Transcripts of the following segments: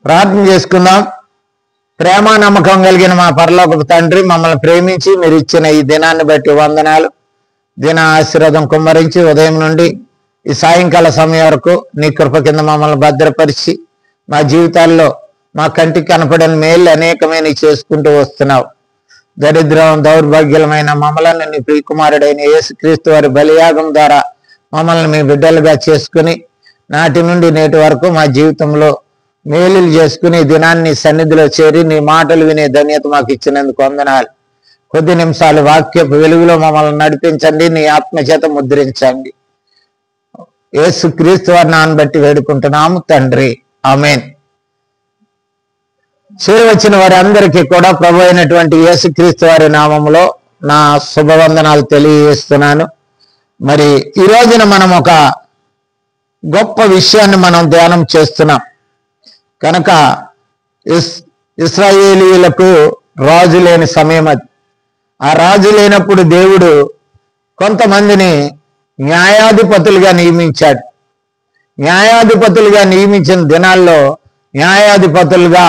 ప్రార్థన చేసుకుందాం. ప్రేమ నమ్మకం కలిగిన మా పరలోకపు తండ్రి, మమ్మల్ని ప్రేమించి మీరు ఇచ్చిన ఈ దినాన్ని బట్టి వందనాలు. దిన ఆశీర్వాదం కుమ్మరించి ఉదయం నుండి ఈ సాయంకాల సమయం వరకు నీ కృప కింద మమ్మల్ని భద్రపరిచి మా జీవితాల్లో మా కంటికి కనపడని మేలు అనేకమైన చేసుకుంటూ వస్తున్నావు. దరిద్రం దౌర్భాగ్యమైన మమ్మల్ని నీ ప్రియకుమారుడైన యేసుక్రీస్తు వారి బలియాగం ద్వారా మమ్మల్ని మీ బిడ్డలుగా చేసుకుని నాటి నుండి నేటి వరకు మా జీవితంలో మేలులు చేసుకుని దినాన్ని సన్నిధిలో చేరి నీ మాటలు వినే ధన్యత మాకు ఇచ్చినందుకు వందనాలు. కొద్ది నిమిషాలు వాక్యపు వెలుగులో మమ్మల్ని నడిపించండి, నీ ఆత్మచేత ముద్రించండి. యేసుక్రీస్తు వారి నామమును బట్టి వేడుకుంటున్నాము తండ్రి, ఆమేన్. చేరి వచ్చిన వారి అందరికీ కూడా ప్రభు అయినటువంటి యేసుక్రీస్తు వారి నామములో నా శుభవందనాలు తెలియజేస్తున్నాను. మరి ఈ రోజున మనం ఒక గొప్ప విషయాన్ని మనం ధ్యానం చేస్తున్నాం కనుక ఇశ్రాయేలీయులకు రాజు లేని సమయం అది. ఆ రాజు లేనప్పుడు దేవుడు కొంతమందిని న్యాయాధిపతులుగా నియమించాడు. న్యాయాధిపతులుగా నియమించిన దినాల్లో న్యాయాధిపతులుగా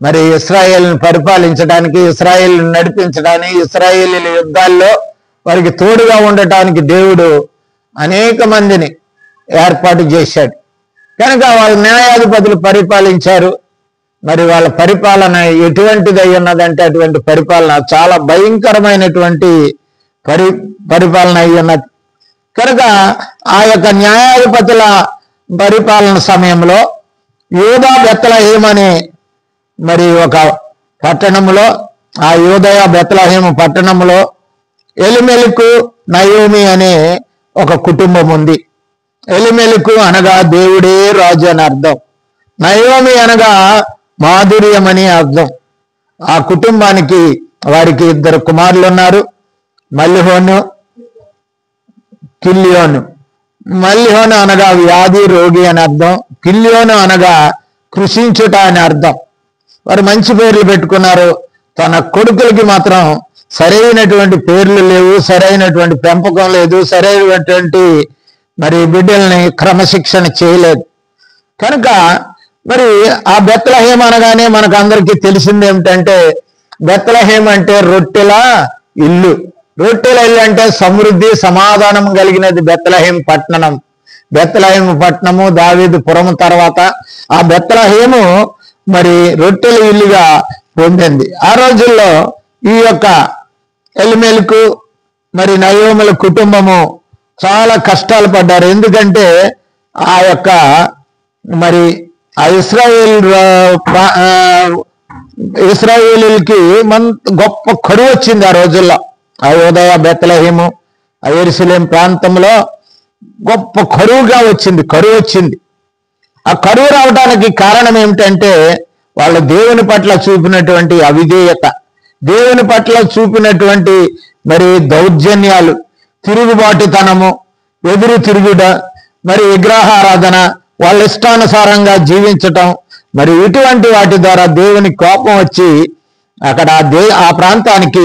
మరి ఇశ్రాయేలును పరిపాలించడానికి, ఇశ్రాయేలును నడిపించడానికి, ఇశ్రాయేలీల యుద్ధాల్లో వారికి తోడుగా ఉండటానికి దేవుడు అనేక మందిని ఏర్పాటు చేశాడు. కనుక వాళ్ళ న్యాయాధిపతులు పరిపాలించారు. మరి వాళ్ళ పరిపాలన ఎటువంటిది అయి ఉన్నదంటే అటువంటి పరిపాలన చాలా భయంకరమైనటువంటి పరిపాలన అయి ఉన్నది. కనుక ఆ యొక్క న్యాయాధిపతుల పరిపాలన సమయంలో యూదా బెత్లెహేము అనే మరి ఒక పట్టణంలో, ఆ యూదయ బెత్లెహేము పట్టణంలో ఎలిమెలకు నయోమి అనే ఒక కుటుంబం ఉంది. ఎలిమెలకు అనగా దేవుడే రాజు అని అర్థం, నయోమి అనగా మాధుర్యం అని అర్థం. ఆ కుటుంబానికి వారికి 2 కుమారులు ఉన్నారు, మల్లిహోను, కిల్యోను. మల్లిహోను అనగా వ్యాధి రోగి అని అర్థం, కిల్యోను అనగా కృషించుట అని అర్థం. వారు మంచి పేర్లు పెట్టుకున్నారు. తన కొడుకులకి మాత్రం సరైనటువంటి పేర్లు లేవు, సరైనటువంటి పెంపకం లేదు, సరైనటువంటి మరి బిడ్డల్ని క్రమశిక్షణ చేయలేదు. కనుక మరి ఆ బెత్లెహేము అనగానే మనకు అందరికీ తెలిసింది ఏమిటంటే, బెత్లెహేము అంటే రొట్టెల ఇల్లు. రొట్టెల ఇల్లు అంటే సమృద్ధి సమాధానం కలిగినది బెత్లెహేము పట్టణం. బెత్లెహేము పట్టణము దావీదు పురము తర్వాత ఆ బెత్లెహేము మరి రొట్టెల ఇల్లుగా పొందింది. ఆ రోజుల్లో ఈ యొక్క ఎలిమెలకు మరి నయోముల కుటుంబము చాలా కష్టాలు పడ్డారు. ఎందుకంటే ఆ యొక్క మరి ఆ ఇశ్రాయేలీలకి గొప్ప కరువు వచ్చింది ఆ రోజుల్లో. ఆ యూదయ బెత్లెహేము ఆ యెరూషలేము ప్రాంతంలో గొప్ప కరువు వచ్చింది. ఆ కరువు రావడానికి కారణం ఏమిటంటే వాళ్ళ దేవుని పట్ల చూపినటువంటి అవిధేయత, దేవుని పట్ల చూపినటువంటి మరి దౌర్జన్యాలు, తిరుగుబాటుతనము, ఎదురు తిరుగుట, మరి విగ్రహారాధన, వాళ్ళ ఇష్టానుసారంగా జీవించటం, మరి ఇటువంటి వాటి ద్వారా దేవుని కోపం వచ్చి అక్కడ ఆ ప్రాంతానికి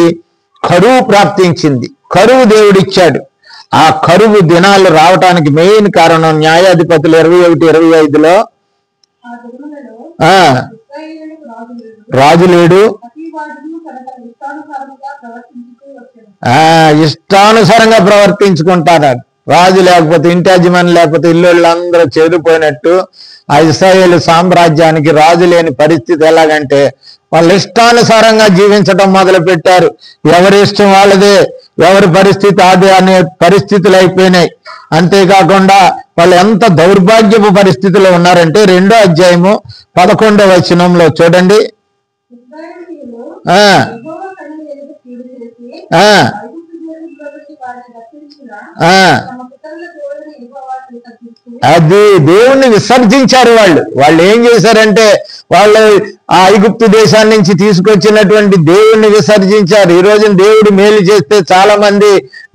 కరువు ప్రాప్తించింది. కరువు దేవుడిచ్చాడు. ఆ కరువు దినాలు రావటానికి మెయిన్ కారణం న్యాయాధిపతులు 21-25లో రాజు లేడు, ఇష్టానుసారంగా ప్రవర్తించుకుంటారు. రాజు లేకపోతే, ఇంటి యజమాని లేకపోతే ఇల్లు చెదిరిపోయినట్టు ఆ ఇశ్రాయేలు సామ్రాజ్యానికి రాజు లేని పరిస్థితి. ఎలాగంటే వాళ్ళు ఇష్టానుసారంగా జీవించడం మొదలు పెట్టారు. ఎవరి ఇష్టం వాళ్ళదే, ఎవరి పరిస్థితి అదే అనే పరిస్థితులు అయిపోయినాయి. అంతేకాకుండా వాళ్ళు ఎంత దౌర్భాగ్యపు పరిస్థితిలో ఉన్నారంటే 2వ అధ్యాయము 11వ వచనంలో చూడండి. అది దేవుణ్ణి విసర్జించారు. వాళ్ళు ఏం చేశారంటే వాళ్ళు ఆ ఐగుప్తు దేశాన్ని నుంచి తీసుకొచ్చినటువంటి దేవుణ్ణి విసర్జించారు. ఈ రోజున దేవుడు మేలు చేస్తే చాలా మంది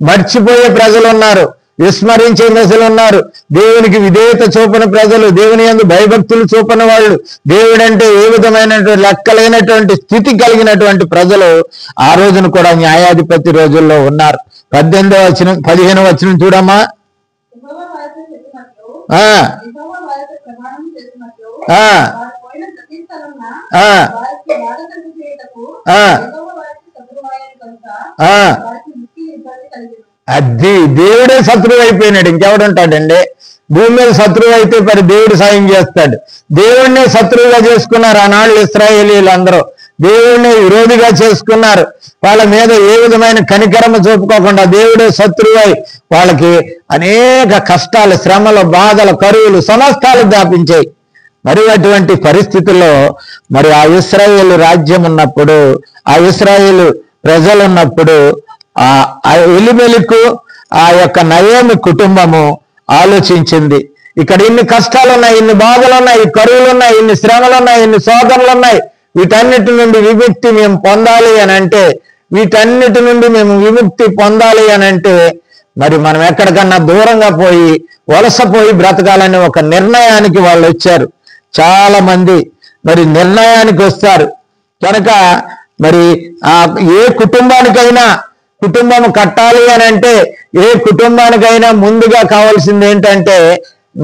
మర్చిపోయే ప్రజలు ఉన్నారు, విస్మరించే ప్రజలు ఉన్నారు. దేవునికి విధేయత చూపని ప్రజలు, దేవుని యందు భయభక్తులు చూపని వాళ్ళు, దేవుడంటే ఏ విధమైనటువంటి లెక్కలైనటువంటి స్థితి కలిగినటువంటి ప్రజలు ఆ రోజున కూడా న్యాయాధిపతి రోజుల్లో ఉన్నారు. 18వ వచనం 15వ వచనం చూడమ్మా. ఆ ఆ అది దేవుడే శత్రువు అయిపోయినాడు, ఇంకెవడుంటాడండి భూమి మీద? శత్రువు అయితే మరి దేవుడు సాయం చేస్తాడు. దేవుడినే శత్రువుగా చేసుకున్నారు ఆనాళ్ళు ఇశ్రాయేలీలు అందరూ, దేవుడిని విరోధిగా చేసుకున్నారు. వాళ్ళ మీద ఏ విధమైన కనికరమ చూపుకోకుండా దేవుడే శత్రువై వాళ్ళకి అనేక కష్టాలు, శ్రమలు, బాధలు, కరువులు, సమస్తాలు దాపించాయి. మరి అటువంటి పరిస్థితుల్లో మరి ఆ ఇశ్రాయేలు రాజ్యం ఉన్నప్పుడు, ఆ ఇశ్రాయేలు ప్రజలు ఉన్నప్పుడు ఆ ఎలీమెలెకు ఆ యొక్క నయోమి కుటుంబము ఆలోచించింది, ఇక్కడ ఇన్ని కష్టాలు ఉన్నాయి, ఇన్ని బాధలు ఉన్నాయి, కరువులు ఉన్నాయి, ఇన్ని శ్రమలు ఉన్నాయి, ఇన్ని శోధనలు ఉన్నాయి, వీటన్నిటి నుండి విముక్తి మేము పొందాలి అని అంటే, వీటన్నిటి నుండి మేము విముక్తి పొందాలి అని అంటే మరి మనం ఎక్కడికన్నా దూరంగా పోయి వలసపోయి బ్రతకాలని ఒక నిర్ణయానికి వాళ్ళు వచ్చారు. చాలా మంది మరి నిర్ణయానికి వస్తారు కనుక మరి ఏ కుటుంబానికైనా కుటుంబం కట్టాలి అని అంటే, ఏ కుటుంబానికైనా ముందుగా కావాల్సింది ఏంటంటే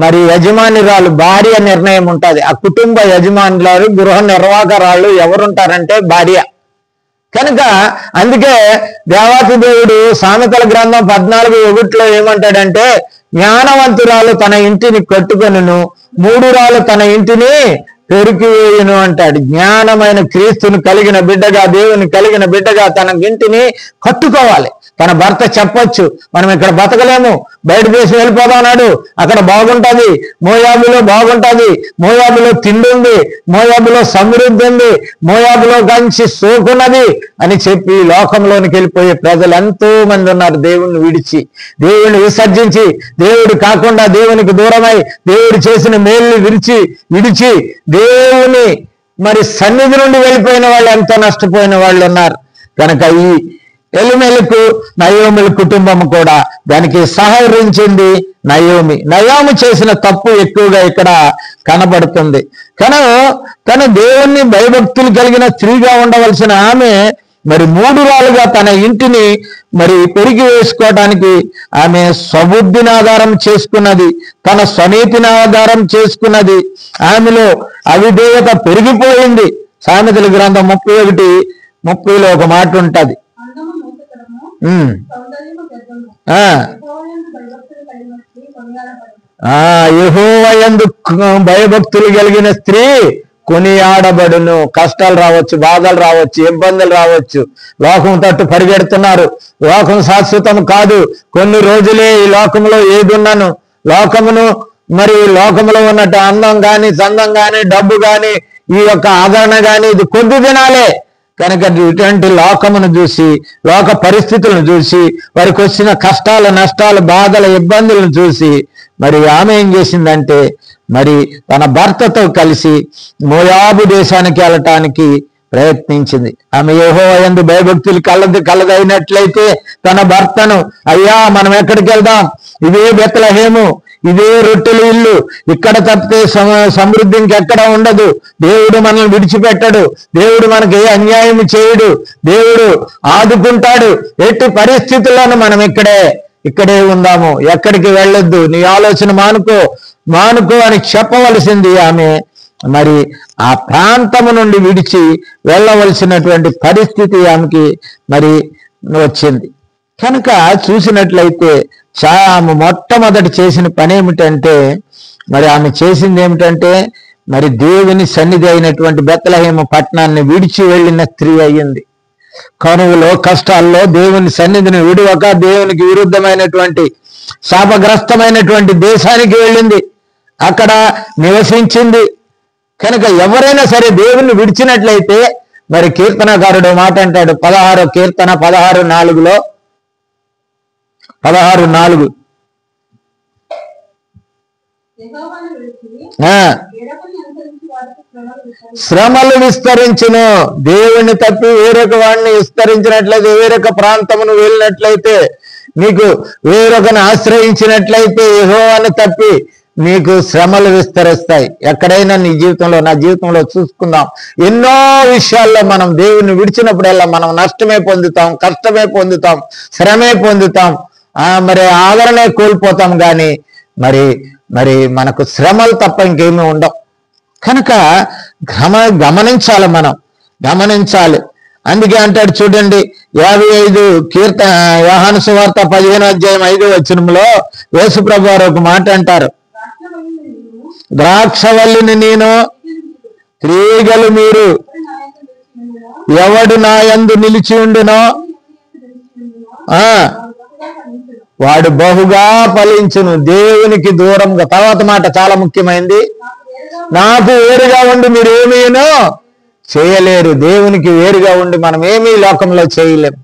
మరి యజమానిరాలు భార్య నిర్ణయం ఉంటుంది. ఆ కుటుంబ యజమానురాలు, గృహ నిర్వాహకురాళ్ళు ఎవరుంటారంటే భార్య. కనుక అందుకే దేవాతి దేవుడు సామెతల గ్రంథం 14:1 ఏమంటాడంటే, జ్ఞానవంతురాలు తన ఇంటిని కట్టుకొనును, మూఢురాలు తన ఇంటిని పెరికివేయును అంటాడు. జ్ఞానమైన క్రీస్తుని కలిగిన బిడ్డగా, దేవుని కలిగిన బిడ్డగా తన ఇంటిని కట్టుకోవాలి. తన భర్త చెప్పొచ్చు, మనం ఇక్కడ బతకలేము, బయట దేశం వెళ్ళిపోదాన్నాడు, అక్కడ బాగుంటుంది, మోయాబులో బాగుంటుంది, మోయాబులో తిండి ఉంది, మోయాబులో సమృద్ధి ఉంది, మోయాబులో కంచి సోకున్నది అని చెప్పి లోకంలోనికి వెళ్ళిపోయే ప్రజలు ఎంతో మంది ఉన్నారు. దేవుణ్ణి విడిచి, దేవుణ్ణి విసర్జించి, దేవుడు కాకుండా దేవునికి దూరమై, దేవుడు చేసిన మేలుని విడిచి దేవుని మరి సన్నిధి నుండి వెళ్ళిపోయిన వాళ్ళు ఎంతో నష్టపోయిన వాళ్ళు ఉన్నారు. కనుక ఈ ఎలీమెలెకు నయోమి కుటుంబం కూడా దానికి సహకరించింది నయోమి చేసిన తప్పు ఎక్కువగా ఇక్కడ కనబడుతుంది. తను దేవుణ్ణి భయభక్తులు కలిగిన స్త్రీగా ఉండవలసిన ఆమె మరి మూఢురాలుగా తన ఇంటిని మరి పెరిగి వేసుకోవడానికి ఆమె స్వబుద్ధిని ఆధారం చేసుకున్నది, తన స్వనీతిని ఆధారం చేసుకున్నది. ఆమెలో అవిధేయత పెరిగిపోయింది. సామెతల గ్రంథం 31:30 ఒక మాట ఉంటది, యెహోవాయందు భయభక్తులు కలిగిన స్త్రీ కొనియాడబడును. కష్టాలు రావచ్చు, బాధలు రావచ్చు, ఇబ్బందులు రావచ్చు, లోకం తట్టు పరిగెడుతున్నారు. లోకం శాశ్వతం కాదు, కొన్ని రోజులే ఈ లోకంలో ఏది ఉన్నాను. లోకములో ఉన్నట్టు అందం కానీ, చందం కానీ, డబ్బు కానీ, ఈ యొక్క ఆదరణ కానీ ఇది కొద్ది దినాలే. కనుక ఇటువంటి లోకమును చూసి, లోక పరిస్థితులను చూసి, వారికి వచ్చిన కష్టాలు, నష్టాలు, బాధల, ఇబ్బందులను చూసి మరి ఆమె ఏం చేసిందంటే మరి తన భర్తతో కలిసి మోయాబు దేశానికి వెళ్ళటానికి ప్రయత్నించింది. ఆమె యెహోవాయందు భయభక్తులు కలదైనట్లయితే తన భర్తను, అయ్యా మనం ఎక్కడికి వెళ్దాం, ఇదే బెత్లెహేము, ఇదే రొట్టెల ఇల్లు, ఇక్కడ తప్పితే సమృద్ధి ఇంకెక్కడ ఉండదు, దేవుడు మనల్ని విడిచిపెట్టడు, దేవుడు మనకి ఏ అన్యాయం చేయడు, దేవుడు ఆదుకుంటాడు, ఎట్టి పరిస్థితుల్లోనూ మనం ఇక్కడే ఉందాము, ఎక్కడికి వెళ్ళొద్దు, నీ ఆలోచన మానుకో అని చెప్పవలసింది ఆమె. మరి ఆ ప్రాంతము నుండి విడిచి వెళ్ళవలసినటువంటి పరిస్థితి ఆమెకి మరి వచ్చింది. కనుక చూసినట్లయితే ఆమె మొట్టమొదటి చేసిన పని ఏమిటంటే మరి ఆమె చేసింది ఏమిటంటే మరి దేవుని సన్నిధి అయినటువంటి బెత్లెహేము పట్టణాన్ని విడిచి వెళ్ళిన స్త్రీ అయ్యింది. కరువులో, కష్టాల్లో దేవుని సన్నిధిని విడువక దేవునికి విరుద్ధమైనటువంటి శాపగ్రస్తమైనటువంటి దేశానికి వెళ్ళింది, అక్కడ నివసించింది. కనుక ఎవరైనా సరే దేవుణ్ణి విడిచినట్లయితే మరి కీర్తనకారుడు మాట అంటాడు, 16వ కీర్తన 16:4 16:4 శ్రమలు విస్తరించును. దేవుణ్ణి తప్పి వేరొక వాడిని విస్తరించినట్లయితే, వేరొక ప్రాంతమును వెళ్ళినట్లయితే, నీకు వేరొకను ఆశ్రయించినట్లయితే, యెహోవాను తప్పి నీకు శ్రమలు విస్తరిస్తాయి. ఎక్కడైనా నీ జీవితంలో, నా జీవితంలో చూసుకుందాం, ఎన్నో విషయాల్లో మనం దేవుణ్ణి విడిచినప్పుడల్లా మనం నష్టమే పొందుతాం, కష్టమే పొందుతాం, శ్రమే పొందుతాం, మరి ఆదరణే కోల్పోతాం. కానీ మరి మనకు శ్రమలు తప్ప ఇంకేమీ ఉండవు. కనుక గమనించాలి, మనం గమనించాలి. అందుకే అంటాడు చూడండి 55 యోహాను సువార్త 15:5 యేసుప్రభు వారు ఒక మాట అంటారు, ద్రాక్షవల్లిని నేను, తీగలు మీరు, ఎవడు నా యందు నిలిచి ఉండునో వాడు బహుగా ఫలించును, దేవునికి దూరంగా. తర్వాత మాట చాలా ముఖ్యమైనది, నాకు వేరుగా ఉండి మీరు ఏమీనో చేయలేరు. దేవునికి వేరుగా ఉండి మనం ఏమీ లోకంలో చేయలేం.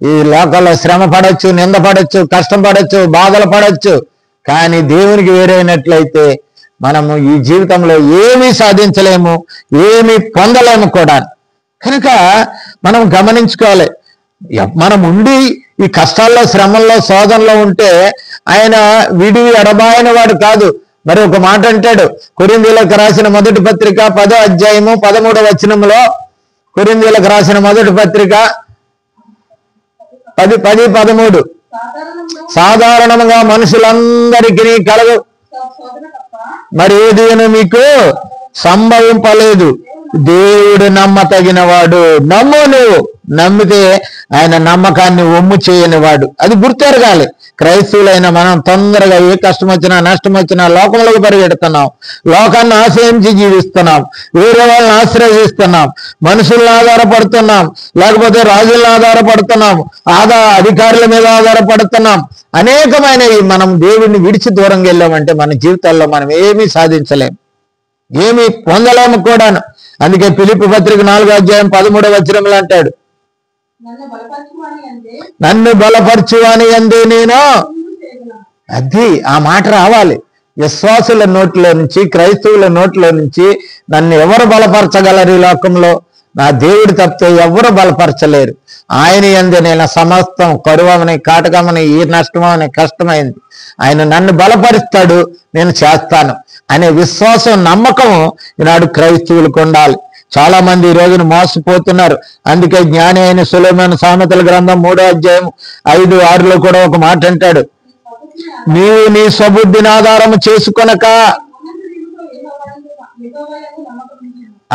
ఈ లోకంలో శ్రమ పడవచ్చు, నింద పడవచ్చు, కష్టం పడవచ్చు, బాధలు పడవచ్చు. కానీ దేవునికి వేరైనట్లయితే మనము ఈ జీవితంలో ఏమీ సాధించలేము, ఏమీ పొందలేము కూడా. కనుక మనం గమనించుకోవాలి. మనం ఉండి ఈ కష్టాల్లో, శ్రమల్లో, శోధనలో ఉంటే ఆయన విడివి ఎడబాయని వాడు కాదు. మరి ఒక మాట అంటాడు, కొరింథీయులకు రాసిన మొదటి పత్రిక 10వ అధ్యాయము 13వ కొరింథీయులకు రాసిన మొదటి పత్రిక 10:13 సాధారణంగా మనుషులందరికీ కలగు మరి ఏదైనా మీకు సంభవింపలేదు, దేవుడు నమ్మతగిన వాడు. నమ్ము, నువ్వు నమ్మితే ఆయన నమ్మకాన్ని ఒమ్ము చేయని వాడు. అది గుర్తెరగాలి. క్రైస్తవులైన మనం తొందరగా ఏ కష్టం వచ్చినా, నష్టం వచ్చినా లోకంలోకి పరిగెడుతున్నాం, లోకాన్ని ఆశ్రయించి జీవిస్తున్నాం, వేరే వాళ్ళని ఆశ్రయిస్తున్నాం, మనుషులను ఆధారపడుతున్నాం, లేకపోతే రాజులను ఆధారపడుతున్నాం, అధికారుల మీద ఆధారపడుతున్నాం. అనేకమైనవి మనం దేవుడిని విడిచి దూరంగా వెళ్ళామంటే మన జీవితాల్లో మనం ఏమీ సాధించలేం, ఏమీ పొందలేము కూడాను. అందుకే ఫిలిప్పీ పత్రిక 4వ అధ్యాయం 13వ అంటాడు, నన్ను బలపరచువాని యందే నేను. అది ఆ మాట రావాలి విశ్వాసుల నోట్లో నుంచి, క్రైస్తవుల నోట్లో నుంచి. నన్ను ఎవరు బలపరచగలరు ఈ లోకంలో? నా దేవుడు తప్పితే ఎవరు బలపరచలేరు. ఆయన యందే నేను సమస్తం కరువమని, కాటకమని, ఈ నష్టమని, కష్టమైంది ఆయన నన్ను బలపరుస్తాడు, నేను చేస్తాను అనే విశ్వాసం, నమ్మకం ఈనాడు క్రైస్తవులకు ఉండాలి. చాలా మంది ఈ రోజున మోసపోతున్నారు. అందుకే జ్ఞాని అయిన సొలొమోను సామెతల గ్రంథం 3వ అధ్యాయం 5-6 కూడా ఒక మాట అంటాడు, నీవు నీ స్వబుద్ధిని ఆధారము చేసుకొనక.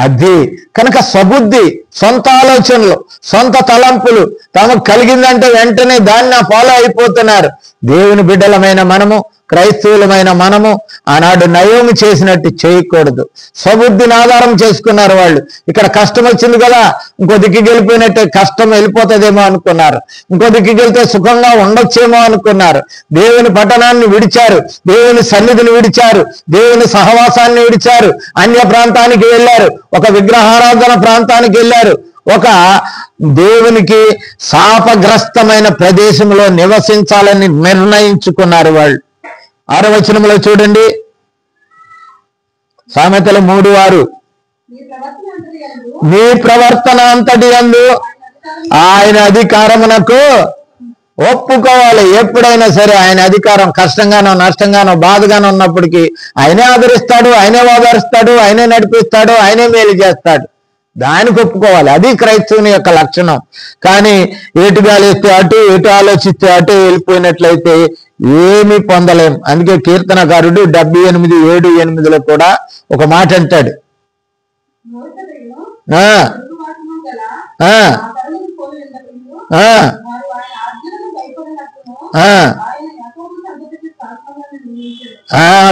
అది కనుక స్వబుద్ధి, సొంత ఆలోచనలు, సొంత తలంపులు తమకు కలిగిందంటే వెంటనే దాన్ని ఫాలో అయిపోతున్నారు. దేవుని బిడ్డలమైన మనము, క్రైస్తవులమైన మనము ఆనాడు నయోమి చేసినట్టు చేయకూడదు. స్వబుద్ధిని ఆధారం చేసుకున్నారు వాళ్ళు. ఇక్కడ కష్టం వచ్చింది కదా, ఇంకో దిక్కు గెలిపోయినట్టే, కష్టం వెళ్ళిపోతుందేమో అనుకున్నారు, ఇంకో దిక్కు వెళ్తే సుఖంగా ఉండొచ్చేమో అనుకున్నారు. దేవుని పట్టణాన్ని విడిచారు, దేవుని సన్నిధిని విడిచారు, దేవుని సహవాసాన్ని విడిచారు, అన్య ప్రాంతానికి వెళ్ళారు, ఒక విగ్రహారాధన ప్రాంతానికి వెళ్ళారు, ఒక దేవునికి శాపగ్రస్తమైన ప్రదేశంలో నివసించాలని నిర్ణయించుకున్నారు వాళ్ళు. 6వ వచనంలో చూడండి, సామెతలు 3:6, నీ ప్రవర్తన అంతటి యందు ఆయన అధికారమునకు ఒప్పుకోవాలి. ఎప్పుడైనా సరే ఆయన అధికారం కష్టంగానో, నష్టంగానో, బాధగానో ఉన్నప్పటికీ ఆయనే ఆదరిస్తాడు, ఆయనే ఓదారుస్తాడు, ఆయనే నడిపిస్తాడు, ఆయనే మేలు చేస్తాడు. దానికి ఒప్పుకోవాలి. అది క్రైస్తవుని యొక్క లక్షణం. కానీ ఎటు గాలిస్తే అటు, ఎటు ఆలోచిస్తే అటు వెళ్ళిపోయినట్లయితే ఏమీ పొందలేం. అందుకే కీర్తనకారుడు 78:7-8 కూడా ఒక మాట అంటాడు,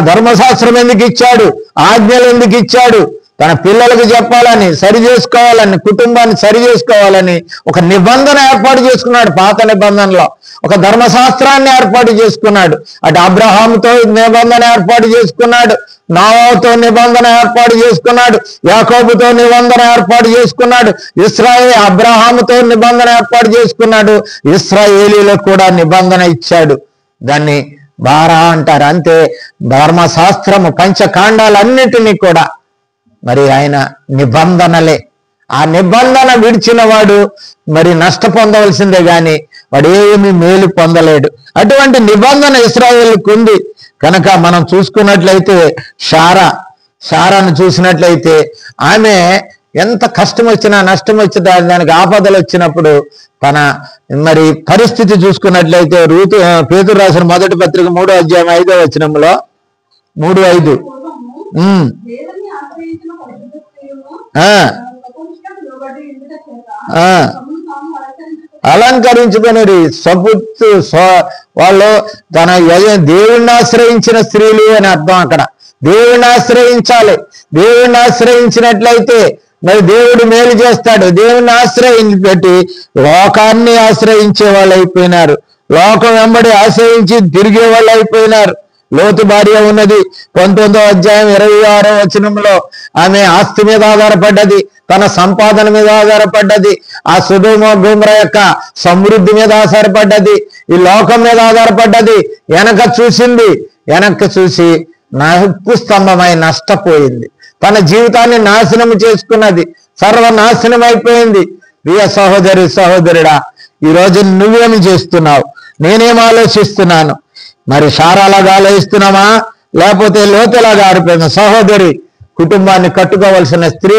ధర్మశాస్త్రం ఎందుకు ఇచ్చాడు, ఆజ్ఞలు ఎందుకు ఇచ్చాడు? తన పిల్లలకు చెప్పాలని, సరి చేసుకోవాలని, కుటుంబాన్ని సరి చేసుకోవాలని ఒక నిబంధన ఏర్పాటు చేసుకున్నాడు. పాత నిబంధనలో ఒక ధర్మశాస్త్రాన్ని ఏర్పాటు చేసుకున్నాడు. అటు అబ్రహాముతో నిబంధన ఏర్పాటు చేసుకున్నాడు, నోవాహుతో నిబంధన ఏర్పాటు చేసుకున్నాడు, యాకోబుతో నిబంధన ఏర్పాటు చేసుకున్నాడు, అబ్రహాముతో నిబంధన ఏర్పాటు చేసుకున్నాడు, ఇశ్రాయేలీలకు కూడా నిబంధన ఇచ్చాడు. దాన్ని బారా అంటారు. అంతే, ధర్మశాస్త్రము, పంచకాండాలన్నిటినీ కూడా మరి ఆయన నిబంధనలే. ఆ నిబంధన విడిచిన వాడు మరి నష్ట పొందవలసిందే గాని వాడు ఏమి మేలు పొందలేడు. అటువంటి నిబంధన ఇశ్రాయేలుకు ఉంది. కనుక మనం చూసుకున్నట్లయితే శారాను చూసినట్లయితే ఆమె ఎంత కష్టం వచ్చినా, నష్టం వచ్చినా, దానికి ఆపదలు వచ్చినప్పుడు తన మరి పరిస్థితి చూసుకున్నట్లయితే పేతురు రాసిన మొదటి పత్రిక 3వ అధ్యాయం 5వ వచనంలో 3:5 అలంకరించుకుని సపుత్తు వాళ్ళు తన దేవుణ్ణి ఆశ్రయించిన స్త్రీలు అని అర్థం. అక్కడ దేవుణ్ణి ఆశ్రయించాలి. దేవుణ్ణి ఆశ్రయించినట్లయితే మరి దేవుడు మేలు చేస్తాడు. దేవుణ్ణి ఆశ్రయించి పెట్టి లోకాన్ని ఆశ్రయించే వాళ్ళు అయిపోయినారు. లోకం వెంబడి ఆశ్రయించి తిరిగే వాళ్ళు అయిపోయినారు. లోతు భార్య ఉన్నది 19వ అధ్యాయం 26వ వచనంలో ఆమె ఆస్తి మీద ఆధారపడ్డది, తన సంపాదన మీద ఆధారపడ్డది, ఆ సొదొమ గొమొర్రా యొక్క సమృద్ధి మీద ఆధారపడ్డది, ఈ లోకం మీద ఆధారపడ్డది. వెనక్కి చూసి నప్పు స్తంభమై నష్టపోయింది. తన జీవితాన్ని నాశనం చేసుకున్నది, సర్వనాశనం అయిపోయింది. ప్రియ సహోదరి సహోదరుడా, ఈరోజు నువ్వేమి చేస్తున్నావు? నేనేం ఆలోచిస్తున్నాను? మరి సారాలాగా ఆలోచిస్తున్నామా, లేకపోతే లోతులాగా ఆడిపోయిన సహోదరి? కుటుంబాన్ని కట్టుకోవలసిన స్త్రీ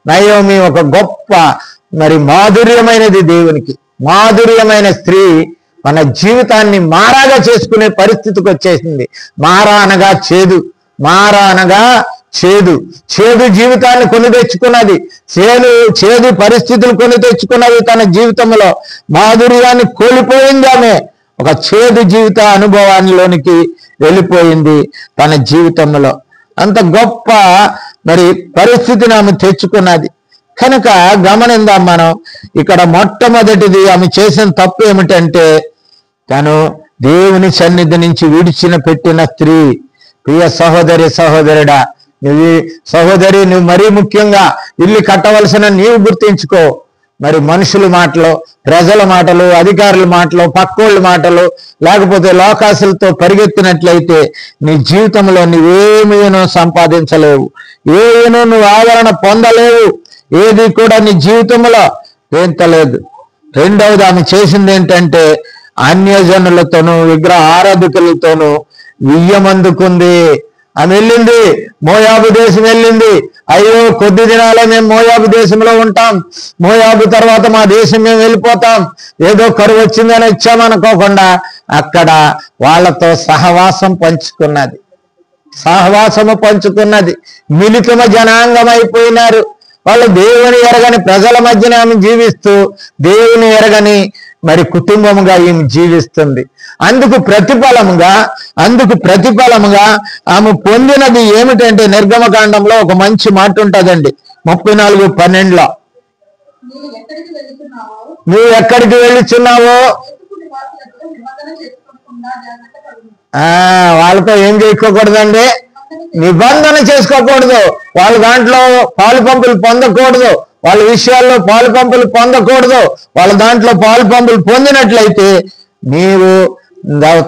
నయోమి ఒక గొప్ప మరి మాధుర్యమైనది, దేవునికి మాధుర్యమైన స్త్రీ మన జీవితాన్ని మారాగా చేసుకునే పరిస్థితికి వచ్చేసింది. మారా అనగా చేదు, మారా అనగా చేదు జీవితాన్ని కొని తెచ్చుకున్నది, చేదు పరిస్థితులు కొని తెచ్చుకున్నది. తన జీవితంలో మాధుర్యాన్ని కోల్పోయింది. ఆమె ఒక చేదు జీవిత అనుభవాల్లోనికి వెళ్ళిపోయింది. తన జీవితంలో అంత గొప్ప మరి పరిస్థితిని ఆమె తెచ్చుకున్నది. కనుక గమనిందాం మనం. ఇక్కడ మొట్టమొదటిది ఆమె చేసిన తప్పు ఏమిటంటే, తను దేవుని సన్నిధి నుంచి పెట్టిన స్త్రీ. ప్రియ సహోదరి సహోదరుడా, నువ్వు మరీ ముఖ్యంగా ఇల్లు కట్టవలసిన నీవు గుర్తించుకో. మరి మనుషుల మాటలు, ప్రజల మాటలు, అధికారుల మాటలు, పక్కోళ్ళ మాటలు, లేకపోతే లోకాసులతో పరిగెత్తినట్లయితే నీ జీవితంలో నువ్వేమీనో సంపాదించలేవు, ఏమీనో నువ్వు ఆదరణ పొందలేవు, ఏది కూడా నీ జీవితంలో పెంచలేదు. రెండవది ఆమె చేసింది ఏంటంటే, అన్యజనులతోనూ విగ్రహ ఆరాధకులతోనూ వియ్యమందుకుంది. ఆమె వెళ్ళింది, మోయాబు దేశం వెళ్ళింది. అయ్యో, కొద్ది దినాలే మేము మోయాబు దేశంలో ఉంటాం, మోయాబు తర్వాత మా దేశం మేము వెళ్ళిపోతాం, ఏదో కరువు వచ్చిందని వచ్చామనుకోకుండా అక్కడ వాళ్ళతో సహవాసము పంచుకున్నది. మిలితమ జనాంగం అయిపోయినారు. వాళ్ళు దేవుని ఎరగని ప్రజల మధ్యన ఆమె జీవిస్తూ దేవుని ఎరగని మరి కుటుంబముగా ఈమె జీవిస్తుంది. అందుకు ప్రతిఫలముగా ఆమె పొందినది ఏమిటంటే, నిర్గమకాండంలో ఒక మంచి మాట ఉంటుందండి, 34:12లో, నువ్వు ఎక్కడికి వెళ్ళుచున్నావో వాళ్ళతో ఏం చేసుకోకూడదండి, నిబంధన చేసుకోకూడదు. వాళ్ళ దాంట్లో పాలు పంపులు పొందకూడదు, వాళ్ళ విషయాల్లో పాలు పంపులు పొందకూడదు. వాళ్ళ దాంట్లో పాలు పంపులు పొందినట్లయితే నీవు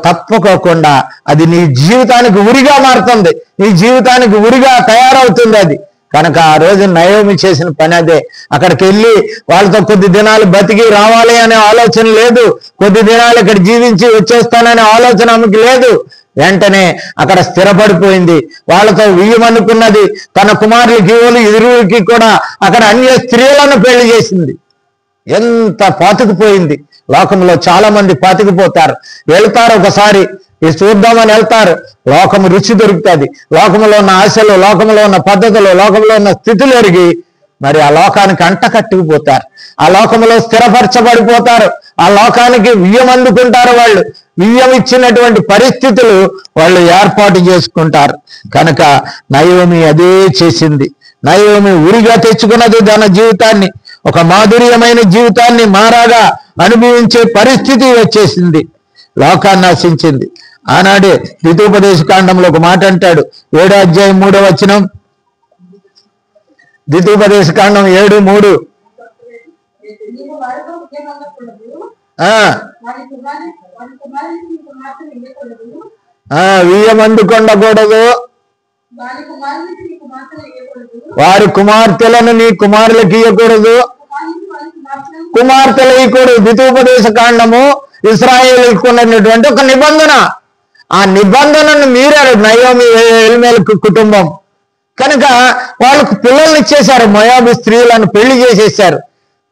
తప్పుకోకుండా అది నీ జీవితానికి ఉరిగా మారుతుంది, నీ జీవితానికి ఉరిగా తయారవుతుంది అది. కనుక ఆ రోజు నయోమి చేసిన పని అదే. అక్కడికి వెళ్ళి వాళ్ళతో కొద్ది దినాలు బతికి రావాలి అనే ఆలోచన లేదు, కొద్ది దినాలు ఇక్కడ జీవించి వచ్చేస్తాననే ఆలోచన ఆమెకి లేదు. వెంటనే అక్కడ స్థిరపడిపోయింది, వాళ్ళతో వియ్యమనుకున్నది. తన కుమారులకి ఇరువురికి కూడా అక్కడ అన్య స్త్రీలను పెళ్లి చేసింది. ఎంత పాతుకుపోయింది. లోకంలో చాలా మంది పాతుకుపోతారు, వెళ్తారు, ఒకసారి చూద్దామని వెళ్తారు, లోకము రుచి దొరుకుతుంది, లోకంలో ఉన్న ఆశలు, లోకంలో ఉన్న పద్ధతులు, లోకంలో ఉన్న స్థితులు ఎరిగి మరి ఆ లోకానికి అంట కట్టుకుపోతారు, ఆ లోకంలో స్థిరపరచబడిపోతారు, ఆ లోకానికి వియ్యం అందుకుంటారు. వాళ్ళు వియ్యం ఇచ్చినటువంటి పరిస్థితులు వాళ్ళు ఏర్పాటు చేసుకుంటారు. కనుక నయోమి అదే చేసింది. నయోమి ఉరిగా తెచ్చుకున్నది తన జీవితాన్ని, ఒక మాధుర్యమైన జీవితాన్ని మారాగా అనుభవించే పరిస్థితి వచ్చేసింది, లోకాన్ని ఆశించింది. ఆనాడే ద్వితీయోపదేశ కాండంలో ఒక మాట అంటాడు, 7వ అధ్యాయం 3వ వచనం, ద్వితీయోపదేశ కాండం 7:3, వియ్యమందుకొండకూడదు, వారి కుమార్తెలను నీ కుమారులకు ఇవ్వకూడదు, కుమార్తెలు ఇవ్వకూడదు. ద్వితీయోపదేశ కాండము ఇశ్రాయేలుకు ఉన్నటువంటి ఒక నిబంధన. ఆ నిబంధనను మీరారు నయోమి ఎలిమెలెకు కుటుంబం. కనుక వాళ్ళకు పిల్లల్ని ఇచ్చేశారు, మోయాబు స్త్రీలను పెళ్లి చేసేశారు.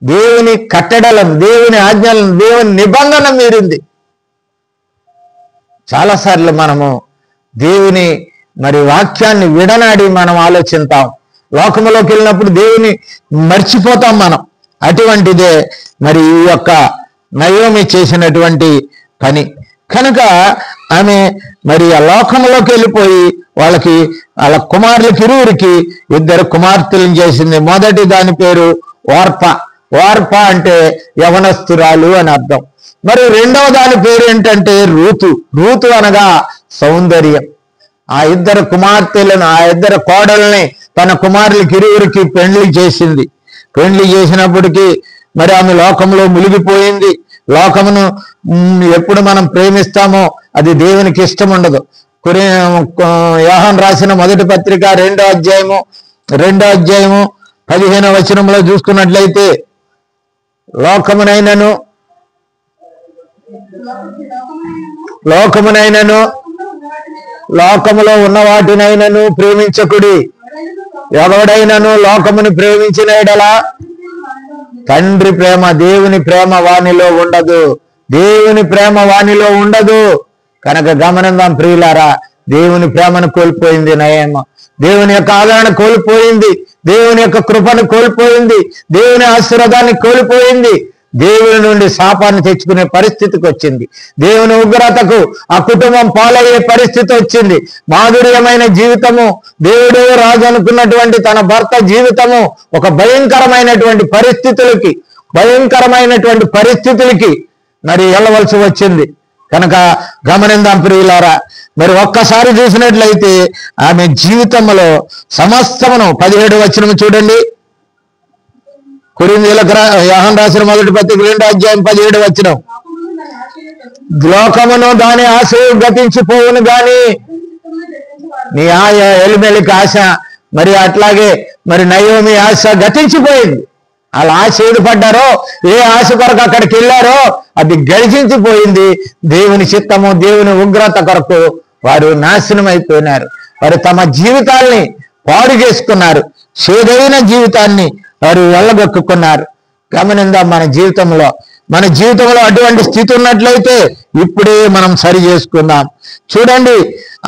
దేవుని కట్టడలను, దేవుని ఆజ్ఞలను, దేవుని నిబంధన మీరింది. చాలాసార్లు మనము దేవుని మరి వాక్యాన్ని విడనాడి మనం ఆలోచిస్తాం. లోకంలోకి వెళ్ళినప్పుడు దేవుని మర్చిపోతాం మనం. అటువంటిదే మరి ఈ యొక్క నయోమి చేసినటువంటి పని. కనుక ఆమె మరి ఆ లోకంలోకి వెళ్ళిపోయి వాళ్ళ కుమారులకి ఇరువురికి 2 కుమార్తెలను చేసింది. మొదటి దాని పేరు ఓర్ప. ఓర్ప అంటే యవనస్తురాలు అని అర్థం. మరి రెండవ దాని పేరు ఏంటంటే రూతు. రూతు అనగా సౌందర్యం. ఆ 2 కుమార్తెలను, ఆ 2 కోడల్ని తన కుమారులకి ఇరువురికి పెండ్లి చేసింది. పెండ్లి చేసినప్పటికీ మరి ఆమె లోకంలో మునిగిపోయింది. లోకమును ఎప్పుడు మనం ప్రేమిస్తామో అది దేవునికి ఇష్టం ఉండదు. యోహాను రాసిన మొదటి పత్రిక 2వ అధ్యాయము 15వ వచనంలో చూసుకున్నట్లయితే, లోకమునైనను లోకములో ఉన్న వాటినైనను ప్రేమించకుడి. ఎవడైనను లోకమును ప్రేమించిన ఎడల తండ్రి ప్రేమ, దేవుని ప్రేమ వానిలో ఉండదు. దేవుని ప్రేమ వానిలో ఉండదు. కనుక గమనిద్దాం ప్రియులారా, దేవుని ప్రేమను కోల్పోయింది నయమ. దేవుని యొక్క ఆదరణ కోల్పోయింది. దేవుని యొక్క కృపను కోల్పోయింది. దేవుని ఆశీర్వాదాన్ని కోల్పోయింది. దేవుని నుండి శాపాన్ని తెచ్చుకునే పరిస్థితికి వచ్చింది. దేవుని ఉగ్రతకు ఆ కుటుంబం పాలయ్యే పరిస్థితి వచ్చింది. మాధుర్యమైన జీవితము, దేవుడే రాజు అనుకున్నటువంటి తన భర్త జీవితము ఒక భయంకరమైనటువంటి పరిస్థితులకి మరి వెళ్ళవలసి వచ్చింది. కనుక గమనిద్దాం ప్రియులారా, మరి ఒక్కసారి చూసినట్లయితే ఆమె జీవితంలో సమస్తమును 17వ వచనం చూడండి. కొరింథీయులకు యోహాను రాసిన మొదటి పత్రిక 2వ అధ్యాయం 17వ వచనం. లోకమును దాని ఆశయం గతించిపోవును గాని నీ ఎలిమెలికి ఆశ, మరి అట్లాగే మరి నయోమి ఆశ గతించిపోయింది. వాళ్ళ ఆశ ఏది పడ్డారో, ఏ ఆశ కొరకు అక్కడికి వెళ్ళారో అది గడిచించిపోయింది. దేవుని చిత్తము, దేవుని ఉగ్రత కొరకు వారు నాశనం అయిపోయినారు. వారు తమ జీవితాల్ని పాడు చేసుకున్నారు. చేదైన జీవితాన్ని వారు వెళ్ళగొక్కున్నారు. గమనిందాం, మన జీవితంలో అటువంటి స్థితి ఉన్నట్లయితే ఇప్పుడే మనం సరి చేసుకుందాం. చూడండి,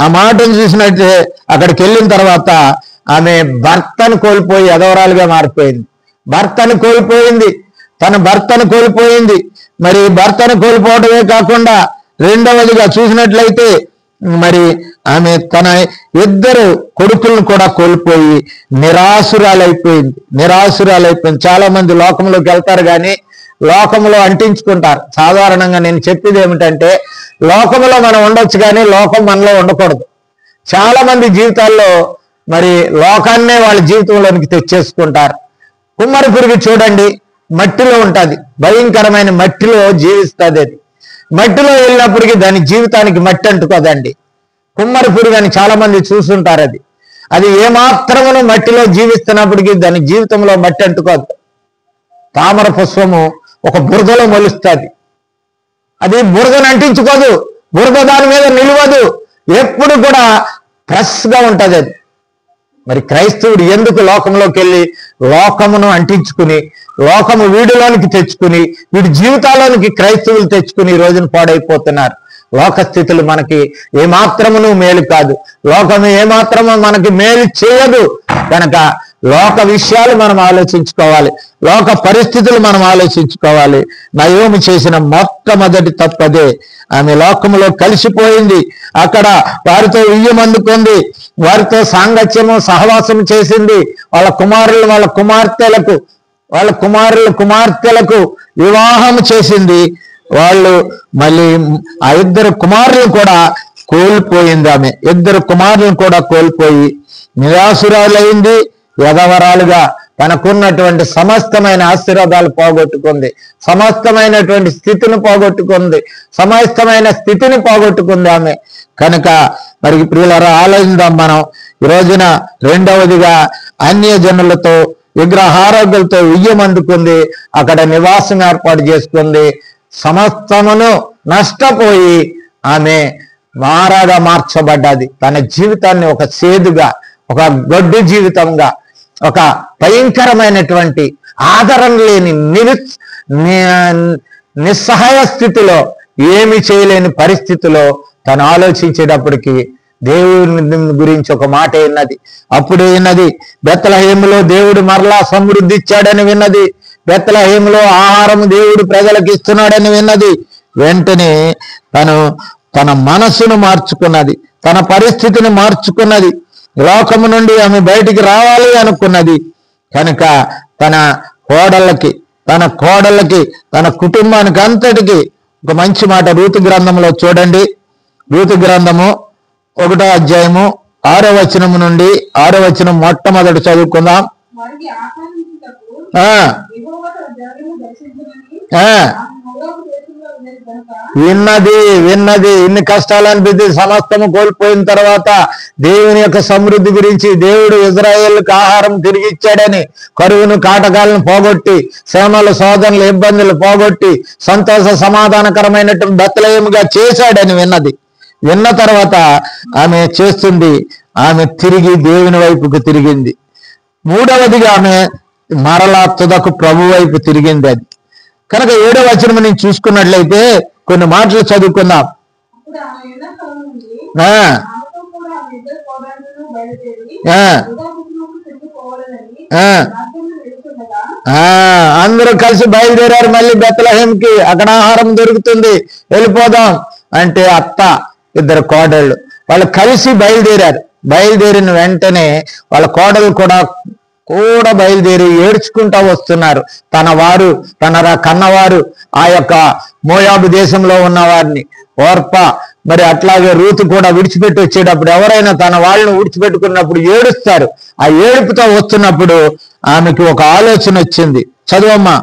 ఆ మాటను చూసినట్టే అక్కడికి వెళ్ళిన తర్వాత ఆమె భర్తను కోల్పోయి ఎదవరాలుగా మారిపోయింది. తన భర్తను కోల్పోయింది. మరి భర్తను కోల్పోవడమే కాకుండా రెండవదిగా చూసినట్లయితే మరి ఆమె తన 2 కొడుకులను కూడా కోల్పోయి నిరాశురాలైపోయింది. చాలా మంది లోకంలోకి వెళ్తారు కానీ లోకంలో అంటించుకుంటారు. సాధారణంగా నేను చెప్పేది ఏమిటంటే, లోకంలో మనం ఉండొచ్చు కానీ లోకం మనలో ఉండకూడదు. చాలా మంది జీవితాల్లో మరి లోకాన్నే వాళ్ళ జీవితంలోనికి తెచ్చేసుకుంటారు. కుమ్మరి పురుగు చూడండి, మట్టిలో ఉంటుంది, భయంకరమైన మట్టిలో జీవిస్తుంది. అది మట్టిలో వెళ్ళినప్పటికీ దాని జీవితానికి మట్టి అంటుకోదండి. కుమ్మరి పురుగు అని చాలా మంది చూస్తుంటారు. అది ఏమాత్రమును మట్టిలో జీవిస్తున్నప్పటికీ దాని జీవితంలో మట్టి అంటుకోదు. తామర పుష్పము ఒక బురదలో మొలుస్తుంది. అది బురదను అంటించుకోదు, బురద దాని మీద నిలవదు, ఎప్పుడు కూడా ఫ్రెష్గా ఉంటుంది. అది మరి క్రైస్తవుడు ఎందుకు లోకంలోకి వెళ్ళి లోకమును అంటించుకుని, లోకము వీడిలోనికి తెచ్చుకుని, వీడి జీవితాల్లోనికి క్రైస్తవులు తెచ్చుకుని ఈ రోజున పాడైపోతున్నారు. లోక స్థితులు మనకి ఏమాత్రమును మేలు కాదు. లోకము ఏమాత్రము మనకి మేలు చేయదు. కనుక లోక విషయాలు మనం ఆలోచించుకోవాలి, లోక పరిస్థితులు మనం ఆలోచించుకోవాలి. నయోమి చేసిన మొట్టమొదటి తప్పదే. ఆమె లోకములో కలిసిపోయింది. అక్కడ వారితో ఉయ్యమందుకుంది, వారితో సాంగత్యము సహవాసం చేసింది. వాళ్ళ కుమార్తెలకు వివాహం చేసింది. వాళ్ళు మళ్ళీ ఆ 2 కుమారులను కూడా కోల్పోయింది. ఆమె 2 కుమారులను కూడా కోల్పోయి నిరాశురాలైంది. ఎదవరాలుగా తనకున్నటువంటి సమస్తమైన ఆశీర్వాదాలు పోగొట్టుకుంది, సమస్తమైనటువంటి స్థితిని పోగొట్టుకుంది ఆమె. కనుక మరి ప్రియులారా, ఆలోచిద్దాం మనం. ఈ రోజున రెండవదిగా అన్యజనులతో విగ్రహారాధనలతో ఉయ్యమందుకుంది, అక్కడ నివాసం ఏర్పాటు చేసుకుంది. సమస్తమును నష్టపోయి ఆమె మారాగా మార్చబడ్డది. తన జీవితాన్ని ఒక సేదుగా, ఒక గొడ్డు జీవితంగా, ఒక భయంకరమైనటువంటి ఆదరణ లేని నిస్సహాయ స్థితిలో, ఏమి చేయలేని పరిస్థితిలో తను ఆలోచించేటప్పటికి దేవుని గురించి ఒక మాట విన్నది. అప్పుడే విన్నది, బెత్లెహేములో దేవుడు మరలా సమృద్ధి ఇచ్చాడని విన్నది. బెత్లెహేములో ఆహారం దేవుడు ప్రజలకు ఇస్తున్నాడని విన్నది. వెంటనే తన మనసును మార్చుకున్నది, తన పరిస్థితిని మార్చుకున్నది. లోకము నుండి ఆమె బయటికి రావాలి అనుకున్నది. కనుక తన కోడళ్ళకి తన కుటుంబానికి అంతటికి ఒక మంచి మాట రూతు గ్రంథంలో చూడండి. రూతు గ్రంథము 1వ అధ్యాయము 6వ వచనము నుండి 6వ వచనం మొట్టమొదటి చదువుకుందాం. విన్నది ఇన్ని కష్టాలు అనిపించి సమస్తము కోల్పోయిన తర్వాత దేవుని యొక్క సమృద్ధి గురించి, దేవుడు ఇజ్రాయేలుకు ఆహారం తిరిగి ఇచ్చాడని, కరువును కాటకాలను పోగొట్టి, శ్రమలు శోధనలు ఇబ్బందులు పోగొట్టి సంతోష సమాధానకరమైనటువంటి బెత్లెహేముగా చేశాడని విన్నది. విన్న తర్వాత ఆమె తిరిగి దేవుని వైపుకు తిరిగింది. మూడవదిగా ఆమె మరలా తుదకు ప్రభు వైపు తిరిగింది. అది కనుక 7వ వచనం నేను చూసుకున్నట్లయితే కొన్ని మాటలు చదువుకుందాం. అందరూ కలిసి బయలుదేరారు మళ్ళీ బెత్లెహేముకి. అక్కడ ఆహారం దొరుకుతుంది, వెళ్ళిపోదాం అంటే అత్త, 2 కోడళ్ళు వాళ్ళు కలిసి బయలుదేరారు. బయలుదేరిన వెంటనే వాళ్ళ కోడలు కూడా బయలుదేరి ఏడ్చుకుంటా వస్తున్నారు. తన కన్నవారు ఆ యొక్క మోయాబు దేశంలో ఉన్న వారిని ఓర్ప, మరి అట్లాగే రూతు కూడా విడిచిపెట్టి వచ్చేటప్పుడు, ఎవరైనా తన వాళ్ళను విడిచిపెట్టుకున్నప్పుడు ఏడుస్తారు. ఆ ఏడుపుతో వస్తున్నప్పుడు ఆమెకి ఒక ఆలోచన వచ్చింది. చదువమ్మా.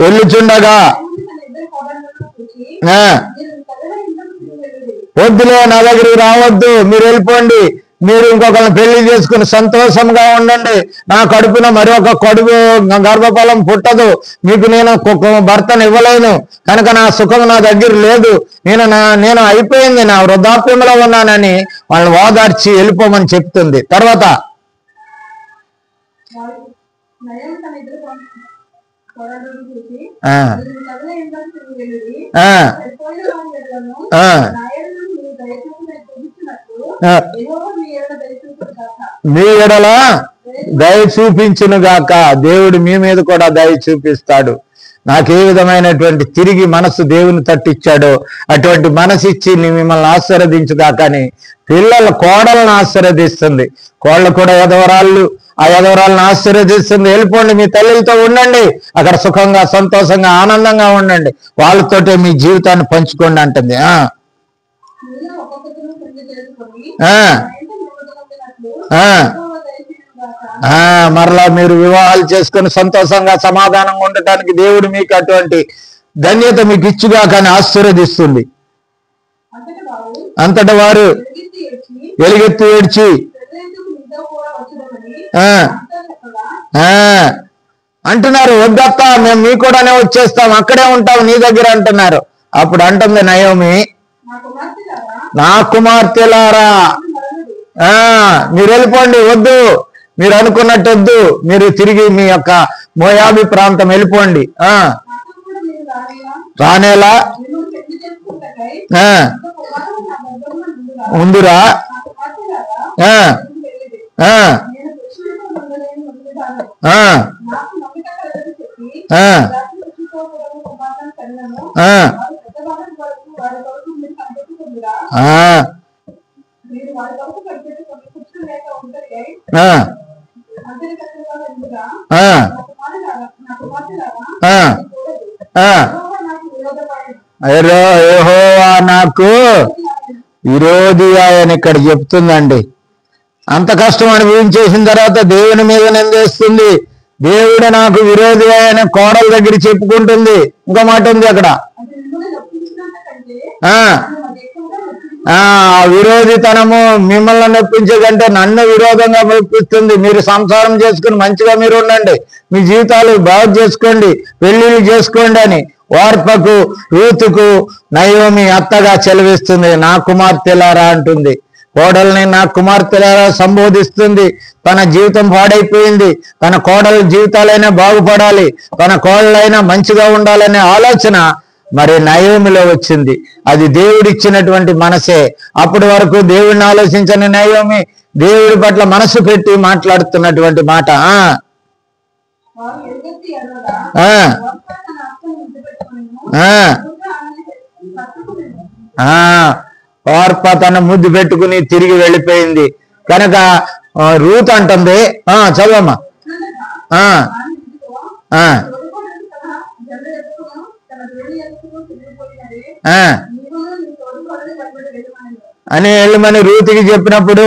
వెళ్ళుచుండగా వద్దులే, నా దగ్గరికి రావద్దు, మీరు వెళ్ళిపోండి, మీరు ఇంకొకరిని పెళ్లి చేసుకుని సంతోషంగా ఉండండి, నా కడుపున మరొక గర్భఫలం పుట్టదు, మీకు నేను భర్తను ఇవ్వలేను, కనుక నా సుఖం నా దగ్గర లేదు, నేను అయిపోయింది, నా వృద్ధాప్యంలో ఉన్నానని వాళ్ళని ఓదార్చి వెళ్ళిపోమని చెప్తుంది. తర్వాత మీ ఎడల దయ చూపించును గాక. దేవుడు మీ మీద కూడా దయ చూపిస్తాడు. నాకు ఏ విధమైనటువంటి తిరిగి మనసు దేవుని తట్టిచ్చాడో అటువంటి మనసు ఇచ్చి మిమ్మల్ని ఆశీర్వదించుగాక అని కోడలను ఆశీర్వదిస్తుంది. కోళ్ళు కూడా ఆ ఎదవరాలను ఆశీర్వదిస్తుంది. వెళ్ళిపోండి, మీ తల్లితో ఉండండి, అక్కడ సుఖంగా సంతోషంగా ఆనందంగా ఉండండి, వాళ్ళతోటే మీ జీవితాన్ని పంచుకోండి అంటుంది. మరలా మీరు వివాహాలు చేసుకుని సంతోషంగా సమాధానంగా ఉండటానికి దేవుడు మీకు అటువంటి ధన్యత మీకు ఇచ్చుగా కానీ ఆశీర్వదిస్తుంది. అంతటా వారు ఎలుగెత్తి ఏడ్చి అంటున్నారు, వద్దత్త, మేము మీ కూడానే వచ్చేస్తాం, అక్కడే ఉంటాం నీ దగ్గర అంటున్నారు. అప్పుడు అంటుంది నయోమి, నా కుమార్తెలారా, మీరు వెళ్ళిపోండి, వద్దు, మీరు అనుకున్నట్టు వద్దు, మీరు తిరిగి మీ యొక్క మోయాబి ప్రాంతం వెళ్ళిపోండి. రానేలా ఉందిరా, యెహోవా నాకు విరోధి అని ఇక్కడ చెప్తుందండి. అంత కష్టం అనుభవించేసిన తర్వాత దేవుని మీద నిందేస్తుంది. దేవుడు నాకు విరోధి ఆయన కోడల దగ్గర చెప్పుకుంటుంది. ఇంకో మాట ఉంది అక్కడ, విరోధితనము మిమ్మల్ని నొప్పించే కంటే నన్ను విరోధంగా నొప్పిస్తుంది. మీరు సంసారం చేసుకుని మంచిగా మీరు ఉండండి, మీ జీవితాలు బాగు చేసుకోండి, పెళ్లిళ్ళు చేసుకోండి అని ఓర్పకు రూతుకు నయోమి అత్తగా చెలవిస్తుంది. నా కుమార్తెలారా అంటుంది. కోడల్ని నా కుమార్తెలారా సంబోధిస్తుంది. తన జీవితం పాడైపోయింది, తన కోడల జీవితాలైనా బాగుపడాలి, తన కోడలైనా మంచిగా ఉండాలనే ఆలోచన మరి నయోమిలో వచ్చింది. అది దేవుడిచ్చినటువంటి మనసే. అప్పటి వరకు దేవుడిని ఆలోచించని నయోమి దేవుడి పట్ల మనసు పెట్టి మాట్లాడుతున్నటువంటి మాట. ఓర్ప తన ముద్దు పెట్టుకుని తిరిగి వెళ్ళిపోయింది. కనుక రూత్ అంటుంది, చదవమ్మా. అని వెళ్ళమని రూతుకి చెప్పినప్పుడు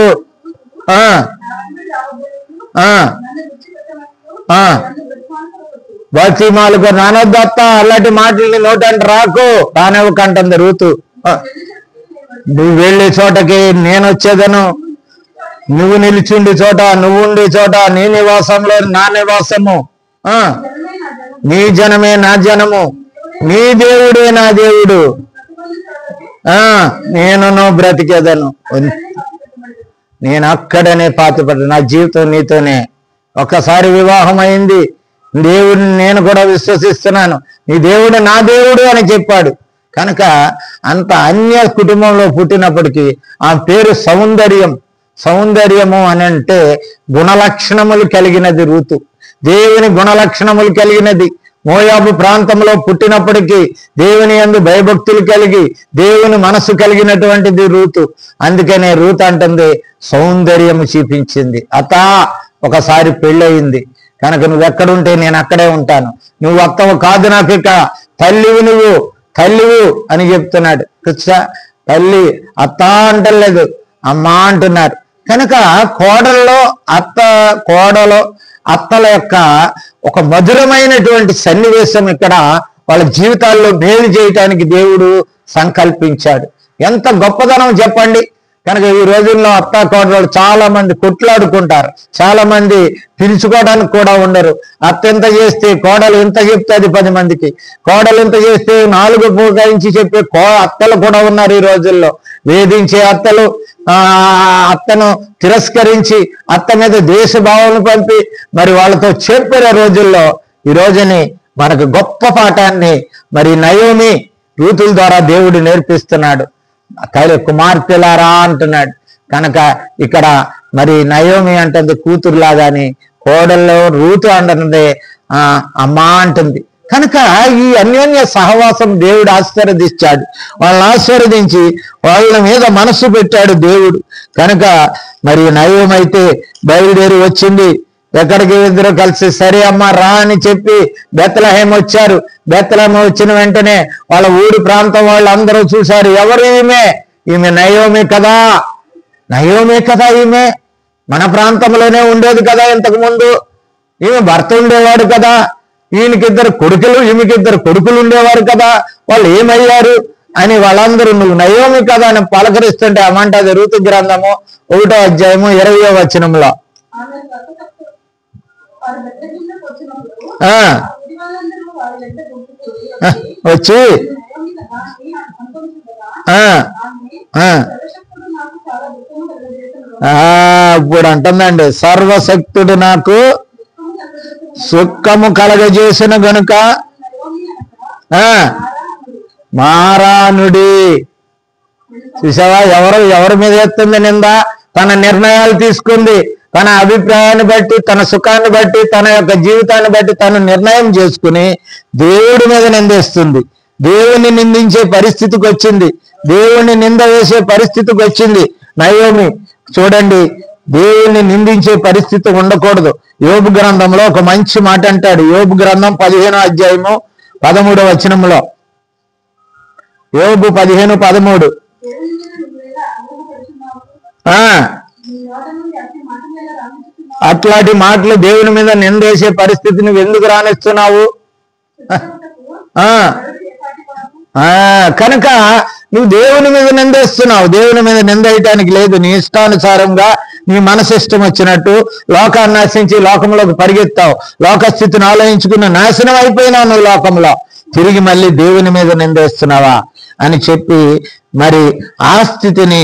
బతిమాలకు నానొద్దత్త, అలాంటి మాటల్ని నోటంటే రాకు, రానివ్వకంటుంది రూతు. నువ్వు వెళ్ళే చోటకి నేను వచ్చేదను, నువ్వు నిలిచిండి చోట నువ్వు ఉండే చోట నీ నివాసంలో నా నివాసము, నీ జనమే నా జనము, నీ దేవుడే నా దేవుడు, నేను బ్రతికేదను. నేను అక్కడనే పాతిపడ్డా, నా జీవితం నీతోనే. ఒక్కసారి వివాహం అయింది, దేవుడిని నేను కూడా విశ్వసిస్తున్నాను, నీ దేవుడు నా దేవుడు అని చెప్పాడు. కనుక అంత అన్య కుటుంబంలో పుట్టినప్పటికీ ఆ పేరు సౌందర్యము అని అంటే గుణలక్షణములు కలిగినది రూతు, దేవుని గుణలక్షణములు కలిగినది. మోయాబు ప్రాంతంలో పుట్టినప్పటికీ దేవుని యందు భయభక్తులు కలిగి దేవుని మనసు కలిగినటువంటిది రూతు. అందుకనే రూతు అంటుంది సౌందర్యము చూపించింది. ఒకసారి పెళ్ళయింది కనుక నువ్వు ఎక్కడుంటే నేను అక్కడే ఉంటాను, నువ్వు అత్తవు కాదు నాకు, ఇక తల్లివు అని చెప్తున్నాడు. తల్లి అత్త అంటలేదు, అమ్మా అంటున్నారు. కనుక కోడలో అత్తల యొక్క ఒక మధురమైనటువంటి సన్నివేశం ఇక్కడ వాళ్ళ జీవితాల్లో మేలు చేయటానికి దేవుడు సంకల్పించాడు. ఎంత గొప్పదనం చెప్పండి. కనుక ఈ రోజుల్లో అత్త కోడలు చాలా మంది కొట్లాడుకుంటారు, చాలా మంది పిలుచుకోవడానికి కూడా ఉండరు. అత్త ఎంత చేస్తే కోడలు ఎంత చెప్తుంది 10 మందికి, కోడలు ఎంత చేస్తే 4 పూకాయించి చెప్పే అత్తలు కూడా ఉన్నారు ఈ రోజుల్లో. వేధించే అత్తలు, అత్తను తిరస్కరించి అత్త మీద ద్వేషభావాలను పంపి మరి వాళ్ళతో చెప్పే రోజుల్లో ఈ రోజుని మనకు గొప్ప పాఠాన్ని మరి నయోమి రూతుల ద్వారా దేవుడు నేర్పిస్తున్నాడు. కుమార్తెలారా అంటున్నాడు. కనుక ఇక్కడ మరి నయోమి అంటుంది కూతురులాగాని, కోడల్లో రూతు అంటుంది అమ్మా అంటుంది. కనుక ఈ అన్యోన్య సహవాసం దేవుడు ఆశీర్వదించాడు. వాళ్ళని ఆశీర్వదించి వాళ్ళ మీద మనసు పెట్టాడు దేవుడు. కనుక మరి నయోమి అయితే బయలుదేరి వచ్చింది. ఎక్కడికి ఇద్దరు కలిసి సరే అమ్మ రా అని చెప్పి బెత్లెహేం వచ్చారు. బెత్లెహేం వచ్చిన వెంటనే వాళ్ళ ఊరి ప్రాంతం వాళ్ళు అందరూ చూశారు, ఎవరు ఈమె నయోమి కదా, ఈమె మన ప్రాంతంలోనే ఉండేది కదా, ఇంతకు ముందు ఈమె భర్త ఉండేవాడు కదా, ఈమెకిద్దరు కొడుకులు ఉండేవారు కదా, వాళ్ళు ఏమయ్యారు అని వాళ్ళందరూ నువ్వు నయోమి కదా అని పలకరిస్తుంటే అమంటది రూతు గ్రంథము 1వ అధ్యాయము 20వ వచనంలో. వచ్చి ఇప్పుడు అంటుందండి, సర్వశక్తుడు నాకు సుఖము కలగజేసిన గనుక మారానుడి. చూసావా, ఎవరి మీద ఎత్తుంది నింద? తన నిర్ణయాలు తీసుకుంది, తన అభిప్రాయాన్ని బట్టి, తన సుఖాన్ని బట్టి, తన యొక్క జీవితాన్ని బట్టి తను నిర్ణయం చేసుకుని దేవుడి మీద నిందేస్తుంది. దేవుణ్ణి నిందించే పరిస్థితికి వచ్చింది, దేవుణ్ణి నింద వేసే పరిస్థితికి వచ్చింది నయోమి. చూడండి, దేవుణ్ణి నిందించే పరిస్థితి ఉండకూడదు. యోబు గ్రంథంలో ఒక మంచి మాట అంటాడు. యోబు గ్రంథం 15వ అధ్యాయము 13వ వచనంలో, యోబు 15:13, అట్లాంటి మాటలు దేవుని మీద నిందేసే పరిస్థితి నువ్వు ఎందుకు రానిస్తున్నావు? కనుక నువ్వు దేవుని మీద నిందేస్తున్నావు. దేవుని మీద నిందేయటానికి లేదు. నీ ఇష్టానుసారంగా నీ మనసు ఇష్టం వచ్చినట్టు లోకాన్ని నశించి లోకంలోకి పరిగెత్తావు, లోకస్థితిని ఆలోచించుకున్న నాశనం అయిపోయినావు నువ్వు లోకంలో. తిరిగి మళ్ళీ దేవుని మీద నిందేస్తున్నావా అని చెప్పి మరి ఆ స్థితిని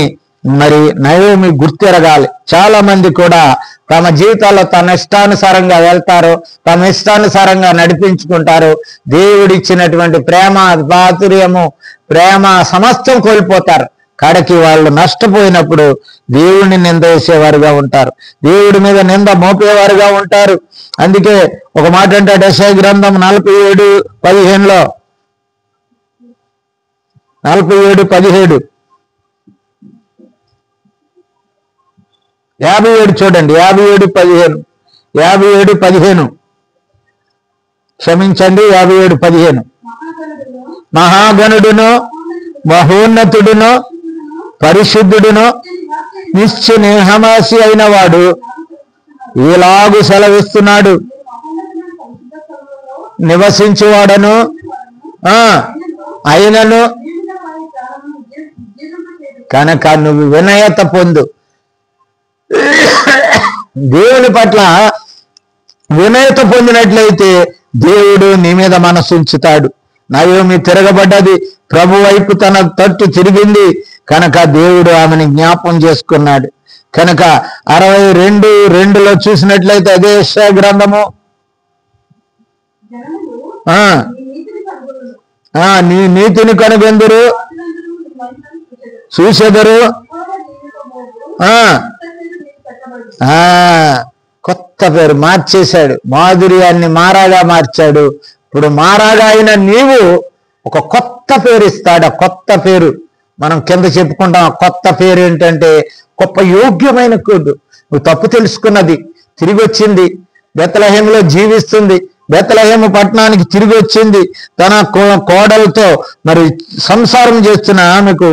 మరి నయోమి గుర్తిరగాలి. చాలా మంది కూడా తమ జీవితాల్లో తన ఇష్టానుసారంగా వెళ్తారు, తమ ఇష్టానుసారంగా నడిపించుకుంటారు. దేవుడిచ్చినటువంటి ప్రేమ, బాతుర్యము, ప్రేమ సమస్తం కోల్పోతారు. కడకి వాళ్ళు నష్టపోయినప్పుడు దేవుడిని నింద వేసేవారుగా ఉంటారు, దేవుడి మీద నింద మోపేవారుగా ఉంటారు. అందుకే ఒక మాట అంటాడు యెషయా గ్రంథం 47:15 47:17 57 చూడండి, 57:15 క్షమించండి, 57:15 మహాగణుడును మహోన్నతుడును పరిశుద్ధుడును నిశ్చనేహమాసి అయిన వాడు ఇలాగు సెలవిస్తున్నాడు, నివసించువాడను అయినను కనుక నువ్వు వినయత పొందు. దేవుని పట్ల వినయత పొందినట్లయితే దేవుడు నీ మీద మనసు ఉంచుతాడు. నయోమి తిరగబడ్డది, ప్రభు వైపు తన తట్టు తిరిగింది కనుక దేవుడు ఆమెను జ్ఞాపం చేసుకున్నాడు. కనుక 62:2 చూసినట్లయితే అదే యెషయా గ్రంథము, నీ నీతిని కనుగొందురు చూసెదరు. కొత్త పేరు మార్చేశాడు, మాధుర్యాన్ని మారాగా మార్చాడు. ఇప్పుడు మారాగా అయిన నీవు ఒక కొత్త పేరు ఇస్తాడు. ఆ కొత్త పేరు మనం కింద చెప్పుకుంటాం. ఆ కొత్త పేరు ఏంటంటే గొప్ప యోగ్యమైన కోడు. నువ్వు తప్పు తెలుసుకున్నది, తిరిగి వచ్చింది, బెత్లెహేములో జీవిస్తుంది, బెత్లెహేము పట్టణానికి తిరిగి వచ్చింది, తన కోడలతో మరి సంసారం చేస్తున్న ఆమెకు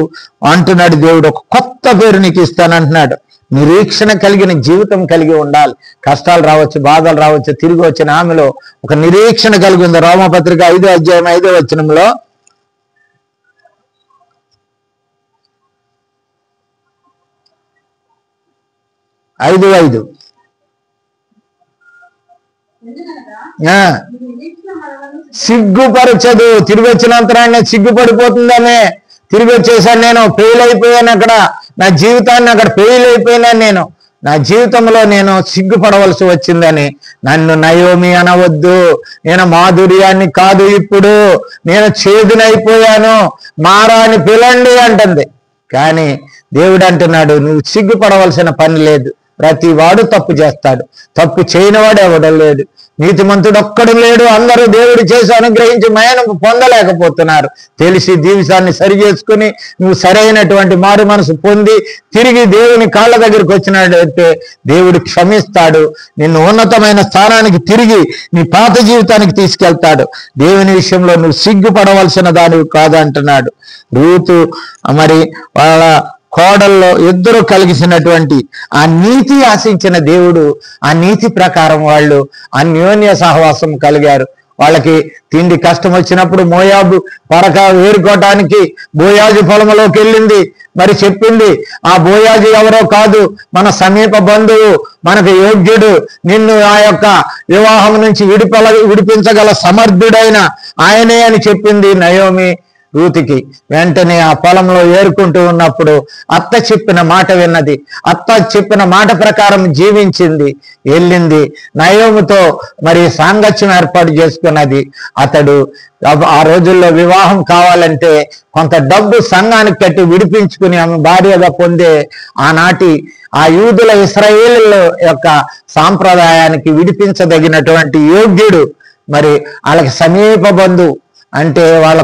అంటున్నాడు దేవుడు, ఒక కొత్త పేరు నీకు ఇస్తానంటున్నాడు. నిరీక్షణ కలిగిన జీవితం కలిగి ఉండాలి. కష్టాలు రావచ్చు, బాధలు రావచ్చు, తిరిగి వచ్చిన ఆమెలో ఒక నిరీక్షణ కలిగి ఉంది. రోమపత్రిక 5:5 5:5 సిగ్గుపరచదు. తిరిగి వచ్చినంతరాన్ని సిగ్గుపడిపోతుందనే, తిరిగి వచ్చేసాను, నేను ఫెయిల్ అయిపోయాను, అక్కడ నా జీవితాన్ని అక్కడ ఫెయిల్ అయిపోయినాను, నేను నా జీవితంలో నేను సిగ్గుపడవలసి వచ్చిందని నన్ను నయోమి అనవద్దు, నేను మాధుర్యాన్ని కాదు, ఇప్పుడు నేను చేదునైపోయాను, మారా అని పిలండి అంటుంది. కానీ దేవుడు అంటున్నాడు, నువ్వు సిగ్గుపడవలసిన పని లేదు. ప్రతి వాడు తప్పు చేస్తాడు, తప్పు చేయనివాడు ఎవడం లేడు, నీతిమంతుడు ఒక్కడు లేడు. అందరూ దేవుడు చేసి అనుగ్రహించి మయనం పొందలేకపోతున్నారు. తెలిసి జీవితాన్ని సరి చేసుకుని నువ్వు సరైనటువంటి మారు మనసు పొంది తిరిగి దేవుని కాళ్ళ దగ్గరికి వచ్చినట్లయితే దేవుడు క్షమిస్తాడు, నిన్ను ఉన్నతమైన స్థానానికి తిరిగి నీ పాత జీవితానికి తీసుకెళ్తాడు. దేవుని విషయంలో నువ్వు సిగ్గుపడవలసిన దానివి కాదంటున్నాడు. రూతు మరి వాళ్ళ కోడల్లో ఇద్దరు కలిగిసినటువంటి ఆ నీతి ఆశించిన దేవుడు, ఆ నీతి ప్రకారం వాళ్ళు అన్యోన్య సహవాసం కలిగారు. వాళ్ళకి తిండి కష్టం వచ్చినప్పుడు మోయాబు పరక వేరుకోవటానికి బోయాజు పొలంలోకి వెళ్ళింది. మరి చెప్పింది, ఆ బోయాజు ఎవరో కాదు, మన సమీప బంధువు, మనకు యోగ్యుడు, నిన్ను ఆ యొక్క వివాహం నుంచి విడిపించగల సమర్థుడైన ఆయనే అని చెప్పింది నయోమి రూతుకి. వెంటనే ఆ పొలంలో ఏరుకుంటూ ఉన్నప్పుడు అత్త చెప్పిన మాట విన్నది, అత్త చెప్పిన మాట ప్రకారం జీవించింది, వెళ్ళింది, నయోమితో మరి సాంగత్యం ఏర్పాటు చేసుకున్నది. అతడు ఆ రోజుల్లో వివాహం కావాలంటే కొంత డబ్బు సంఘానికి కట్టి విడిపించుకుని ఆమె భార్యగా పొందే ఆనాటి ఆ యూదుల ఇశ్రాయేలీయుల యొక్క సాంప్రదాయానికి విడిపించదగినటువంటి యోగ్యుడు, మరి వాళ్ళకి సమీప బంధువు, అంటే వాళ్ళ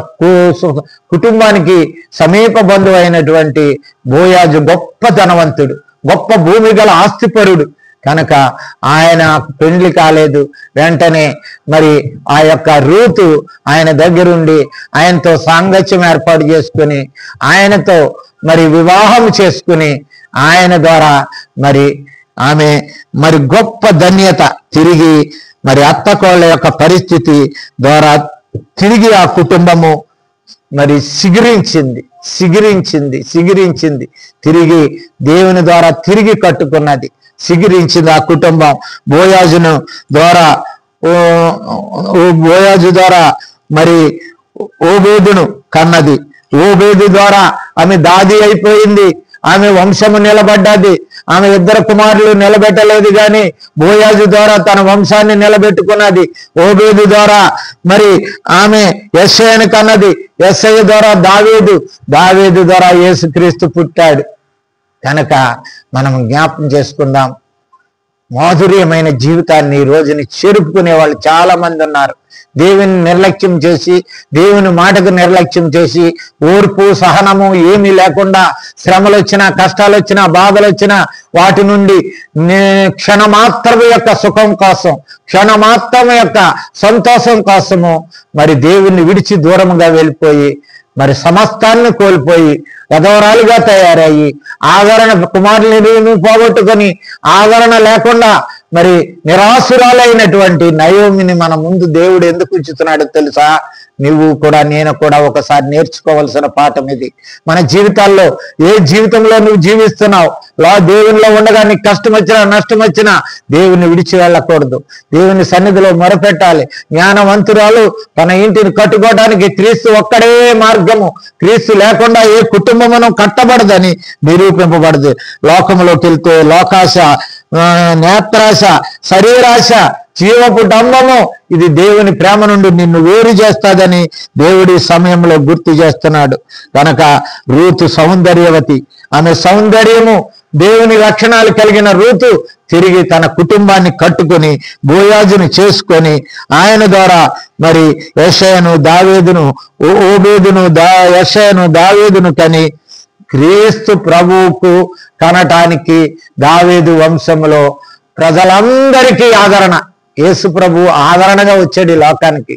కుటుంబానికి సమీప బంధువు అయినటువంటి బోయాజు గొప్ప ధనవంతుడు, గొప్ప భూమి గల ఆస్తిపరుడు. కనుక ఆయన పెండ్లి కాలేదు. వెంటనే మరి ఆ యొక్క రూతు ఆయన దగ్గరుండి ఆయనతో సాంగత్యం ఏర్పాటు చేసుకుని ఆయనతో మరి వివాహం చేసుకుని ఆయన ద్వారా మరి ఆమె మరి గొప్ప ధన్యత తిరిగి మరి అత్తకోళ్ళ యొక్క పరిస్థితి ద్వారా తిరిగి ఆ కుటుంబము మరి సిగిరించింది, తిరిగి దేవుని ద్వారా తిరిగి కట్టుకున్నది, సిగిరించింది ఆ కుటుంబం. బోయాజు ద్వారా మరి ఓబేదును కన్నది, ఓబేదు ద్వారా ఆమె దాది అయిపోయింది. ఆమె వంశము నిలబడ్డది. ఆమె ఇద్దరు కుమారులు నిలబెట్టలేదు కానీ బోయాజు ద్వారా తన వంశాన్ని నిలబెట్టుకున్నది. ఓబేదు ద్వారా మరి ఆమె యెషయాను కన్నది. యెషయా ద్వారా దావీదు ద్వారా యేసుక్రీస్తు పుట్టాడు. కనుక మనం జ్ఞాపకం చేసుకుందాం, మాధుర్యమైన జీవితాన్ని ఈ రోజుని చేరుకునే వాళ్ళు చాలా మంది ఉన్నారు. దేవుని నిర్లక్ష్యం చేసి, దేవుని మాటకు నిర్లక్ష్యం చేసి, ఓర్పు సహనము ఏమీ లేకుండా శ్రమలు వచ్చినా, కష్టాలు వచ్చినా, బాధలు వచ్చినా వాటి నుండి క్షణమాత్రం యొక్క సుఖం కోసం, క్షణమాత్రం యొక్క సంతోషం కోసము మరి దేవుణ్ణి విడిచి దూరంగా వెళ్ళిపోయి మరి సమస్తాన్ని కోల్పోయి యథవరాలుగా తయారయ్యి ఆదరణ కుమారులను పోగొట్టుకొని ఆదరణ లేకుండా మరి నిరాశురాలైనటువంటి నయోమిని మన ముందు దేవుడు ఎందుకు ఉంచుతున్నాడో తెలుసా? నువ్వు కూడా నేను కూడా ఒకసారి నేర్చుకోవాల్సిన పాఠం ఇది. మన జీవితాల్లో ఏ జీవితంలో నువ్వు జీవిస్తున్నావు, దేవునిలో ఉండగా నీకు కష్టం వచ్చినా నష్టం వచ్చినా దేవుని విడిచి వెళ్ళకూడదు. దేవుని సన్నిధిలో మొరపెట్టాలి. జ్ఞానవంతురాలు తన ఇంటిని కట్టుకోవడానికి క్రీస్తు ఒక్కడే మార్గము. క్రీస్తు లేకుండా ఏ కుటుంబమును కట్టబడదని నిరూపింపబడదు. లోకంలోకి వెళ్తే లోకాశ, నేత్రాశ, శరీరాశ, జీవపు డంబము ఇది దేవుని ప్రేమ నుండి నిన్ను వేరు చేస్తాదని దేవుడి సమయంలో గుర్తు చేస్తున్నాడు. కనుక రూతు సౌందర్యవతి, ఆమె సౌందర్యము దేవుని లక్షణాలు కలిగిన రూతు తిరిగి తన కుటుంబాన్ని కట్టుకొని బోయాజును చేసుకొని ఆయన ద్వారా మరి యెషయాను దావీదును కని క్రీస్తు ప్రభువుకు కనటానికి దావీదు వంశంలో ప్రజలందరికీ ఆదరణ. యేసు ప్రభు ఆదరణగా వచ్చాడు ఈ లోకానికి,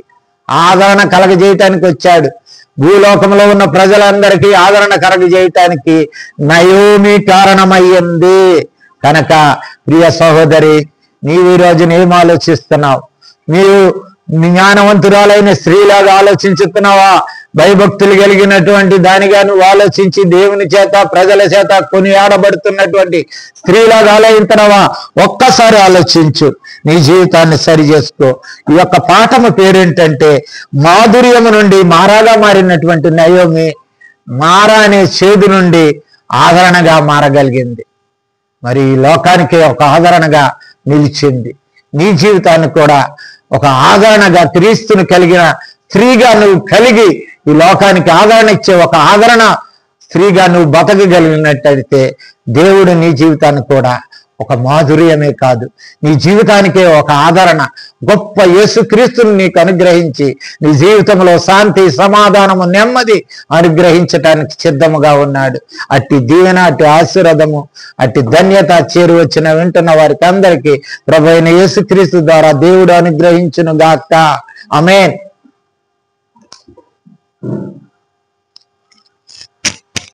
ఆదరణ కలగజేయటానికి వచ్చాడు. భూలోకంలో ఉన్న ప్రజలందరికీ ఆదరణ కలగజేయటానికి నయోమి కారణమయ్యింది. కనుక ప్రియ సహోదరి, నీవు ఈ రోజున ఏం ఆలోచిస్తున్నావు? నీవు జ్ఞానవంతురాలైన స్త్రీలాగా ఆలోచించుతున్నావా? భయభక్తులు కలిగినటువంటి దానిగా నువ్వు ఆలోచించి దేవుని చేత ప్రజల చేత కొనియాడబడుతున్నటువంటి స్త్రీలాగా ఆలోచించినవా? ఒక్కసారి ఆలోచించు, నీ జీవితాన్ని సరి చేసుకో. ఈ యొక్క పాఠము పేరేంటంటే మాధుర్యము నుండి మారాగా మారినటువంటి నయోమి మారా అనే చేదు నుండి ఆదరణగా మారగలిగింది. మరి ఈ లోకానికి ఒక ఆదరణగా నిలిచింది. నీ జీవితాన్ని కూడా ఒక ఆదరణగా క్రీస్తుని కలిగిన స్త్రీగా నువ్వు కలిగి ఈ లోకానికి ఆదరణ ఇచ్చే ఒక ఆదరణ స్త్రీగా నువ్వు బతకగలిగినట్టయితే దేవుడు నీ జీవితాన్ని కూడా ఒక మాధుర్యమే కాదు, నీ జీవితానికే ఒక ఆదరణ, గొప్ప యేసుక్రీస్తుని నీకు అనుగ్రహించి నీ జీవితంలో శాంతి, సమాధానము, నెమ్మది అనుగ్రహించటానికి సిద్ధముగా ఉన్నాడు. అట్టి దీవెన, అట్టి ఆశీర్వాదము, అట్టి ధన్యత చేరువచ్చిన వింటున్న వారికి అందరికీ ప్రభువైన యేసుక్రీస్తు ద్వారా దేవుడు అనుగ్రహించును గాక. ఆమేన్.